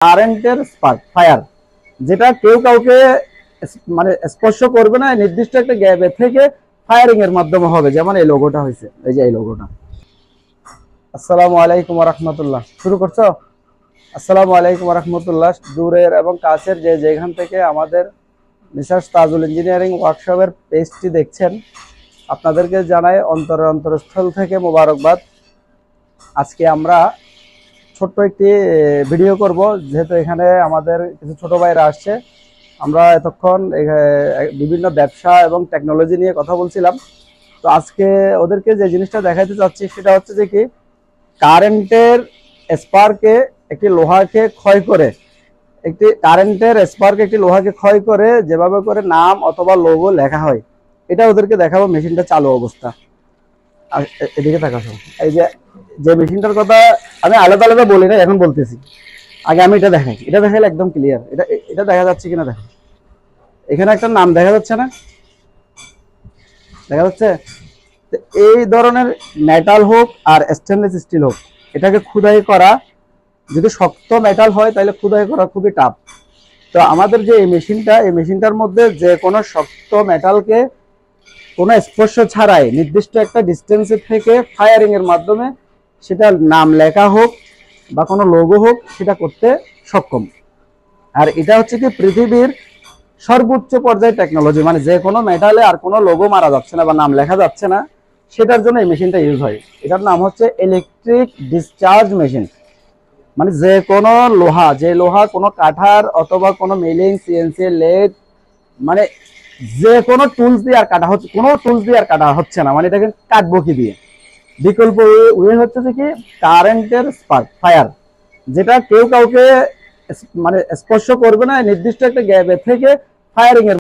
কারেন্টের spark fire, যেটা কেউ কাউকে মানে স্পর্শ করবে না, নির্দিষ্ট একটা গ্যাপে থেকে ফায়ারিং এর মাধ্যমে হবে। যেমন এই লোগোটা হয়েছে, এই যে এই লোগোটা। আসসালামু আলাইকুম ওয়া রাহমাতুল্লাহ। শুরু করছো? আসসালামু আলাইকুম ওয়া রাহমাতুল্লাহ। দূরের এবং কাছের যে যেখান থেকে আমাদের মিসেস তাজুল ইঞ্জিনিয়ারিং ওয়ার্কশপের পেজটি দেখছেন, আপনাদেরকে জানাই অন্তরস্থল থেকে মোবারকবাদ। আজকে আমরা ছোট্ট একটি ভিডিও করব, যেহেতু এখানে আমাদের কিছু ছোট ভাইরা আসছে। আমরা এতক্ষণ বিভিন্ন ব্যবসা এবং টেকনোলজি নিয়ে কথা বলছিলাম। তো আজকে ওদেরকে যে জিনিসটা দেখাতে চাচ্ছি সেটা হচ্ছে যে কি, কারেন্টের স্পার্কে একটি লোহাকে ক্ষয় করে, যেভাবে করে নাম অথবা লোগো লেখা হয়, এটা ওদেরকে দেখাবো মেশিনটা চালু অবস্থা। আর এদিকে তাকাসো, এই যে যে মেশিনটার কথা আমি আলাদা আলাদা বলি না, এখন বলতেছি। আগে আমি এটা দেখাই, এটা দেখাইলে একদম ক্লিয়ার। এটা দেখা যাচ্ছে কিনা দেখো, এখানে একটা নাম দেখা যাচ্ছে না? দেখা যাচ্ছে? এই ধরনের মেটাল হোক আর স্টেনলেস স্টিল হোক, এটাকে খুদাই করা, যদি শক্ত মেটাল হয় তাহলে খুদাই করা খুবই টাফ। তো আমাদের যে এই মেশিনটার মধ্যে যে কোনো শক্ত মেটালকে কোনো স্পর্শ ছাড়াই নির্দিষ্ট একটা ডিস্টেন্সে থেকে ফায়ারিং এর মাধ্যমে সেটা নাম লেখা হোক বা কোনো লোগো হোক, সেটা করতে সক্ষম। আর এটা হচ্ছে কি পৃথিবীর সর্বোচ্চ পর্যায়ে টেকনোলজি, মানে যে কোনো মেটালে আর কোনো লোগো মারা যাচ্ছে না বা নাম লেখা যাচ্ছে না, সেটার জন্য এই মেশিনটা ইউজ হয়। এটার নাম হচ্ছে ইলেকট্রিক ডিসচার্জ মেশিন। মানে যে কোনো লোহা কোনো কাঠার অথবা কোনো মিলিং, সিএনসি, লেদ, মানে যে কোনো টুলস দিয়ে আর কাটা হচ্ছে, কোনো টুলস দিয়ে আর কাটা হচ্ছে না, মানে এটাকে কাটবো কি দিয়ে? বিকল্প ওয়ে হচ্ছে যে কি, কারেন্টের স্পার্ক ফায়ার, যেটা কেউ কাউকে মানে স্পর্শ করবে না, নির্দিষ্ট একটা গ্যাপে থেকে ফায়ারিং এর